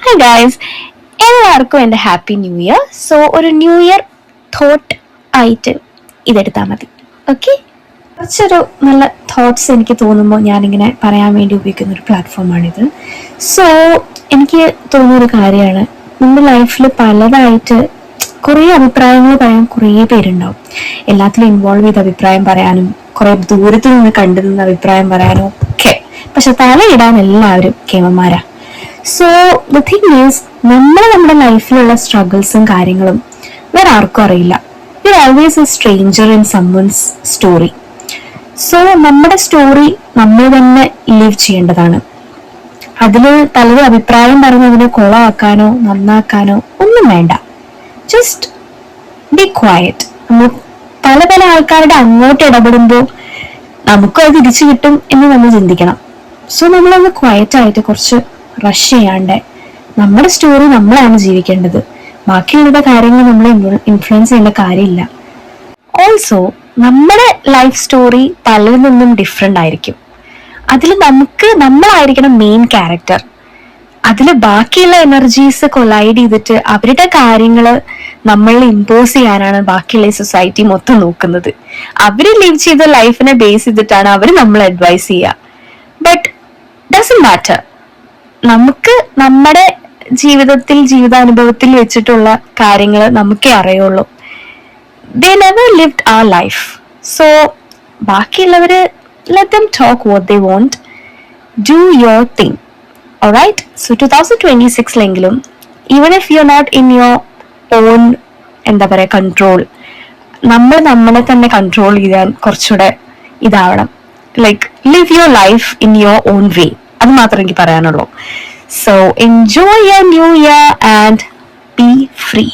Hi guys, എല്ലാവർക്കും എൻ്റെ happy new year. So ഒരു ന്യൂ ഇയർ തോട്ട് ആയിട്ട് ഇതെടുത്താൽ മതി. ഓക്കെ, കുറച്ചൊരു നല്ല തോട്ട്സ് എനിക്ക് തോന്നുമ്പോൾ ഞാനിങ്ങനെ പറയാൻ വേണ്ടി ഉപയോഗിക്കുന്ന ഒരു പ്ലാറ്റ്ഫോമാണിത്. സോ എനിക്ക് തോന്നുന്നൊരു കാര്യമാണ്, നമ്മുടെ ലൈഫിൽ പലതായിട്ട് കുറേ അഭിപ്രായങ്ങൾ പറയാൻ കുറേ പേരുണ്ടാവും. എല്ലാത്തിലും ഇൻവോൾവ് ചെയ്ത് അഭിപ്രായം പറയാനും കുറേ ദൂരത്തു നിന്ന് കണ്ടു നിന്ന് അഭിപ്രായം പറയാനും ഒക്കെ. പക്ഷെ തലയിടാൻ എല്ലാവരും കേമന്മാരാ. സോ ദ തിങ് ഈസ്, നമ്മുടെ ലൈഫിലുള്ള സ്ട്രഗിൾസും കാര്യങ്ങളും വേറെ ആർക്കും അറിയില്ല. You are always A stranger in someone's story. So നമ്മുടെ സ്റ്റോറി നമ്മൾ തന്നെ ലീവ് ചെയ്യേണ്ടതാണ്. അതിൽ പലരും അഭിപ്രായം പറഞ്ഞ് അതിനെ കൊളമാക്കാനോ നന്നാക്കാനോ ഒന്നും വേണ്ട. Just be quiet. നമ്മൾ പല പല ആൾക്കാരുടെ അങ്ങോട്ട് ഇടപെടുമ്പോൾ നമുക്കും അത് തിരിച്ചു കിട്ടും എന്ന് നമ്മൾ ചിന്തിക്കണം. സോ നമ്മളൊന്ന് ക്വയറ്റായിട്ട് കുറച്ച് റഷ് ചെയ്യാണ്ട് നമ്മുടെ സ്റ്റോറി നമ്മളാണ് ജീവിക്കേണ്ടത്. ബാക്കിയുള്ള കാര്യങ്ങൾ നമ്മളെ ഇൻഫ്ലുവൻസ് ചെയ്യേണ്ട കാര്യമില്ല. ഓൾസോ നമ്മുടെ ലൈഫ് സ്റ്റോറി പലരിൽ നിന്നും ഡിഫറെൻ്റ് ആയിരിക്കും. അതിൽ നമ്മളായിരിക്കണം മെയിൻ ക്യാരക്ടർ. അതിൽ ബാക്കിയുള്ള എനർജീസ് കൊളൈഡ് ചെയ്തിട്ട് അവരുടെ കാര്യങ്ങൾ നമ്മളിൽ ഇമ്പോസ് ചെയ്യാനാണ് ബാക്കിയുള്ള സൊസൈറ്റി മൊത്തം നോക്കുന്നത്. അവർ ലീവ് ചെയ്ത ലൈഫിനെ ബേസ് ചെയ്തിട്ടാണ് അവർ നമ്മൾ അഡ്വൈസ് ചെയ്യുക. But doesn't matter. നമുക്ക് നമ്മുടെ ജീവിതാനുഭവത്തിൽ വെച്ചിട്ടുള്ള കാര്യങ്ങൾ നമുക്കേ അറിയുള്ളൂ. They never lived our life. So ബാക്കിയുള്ളവര് let them talk what they want. Do your thing. Alright? So 2026-ലെങ്കിലും even if you're not in your own control, നമ്മളെ തന്നെ കൺട്രോൾ ചെയ്യാൻ കുറച്ചുകൂടെ ഇതാവണം. Like live your life in your own way. അത് മാത്രമേ എനിക്ക് പറയാനുള്ളൂ. So enjoy your new year and be free.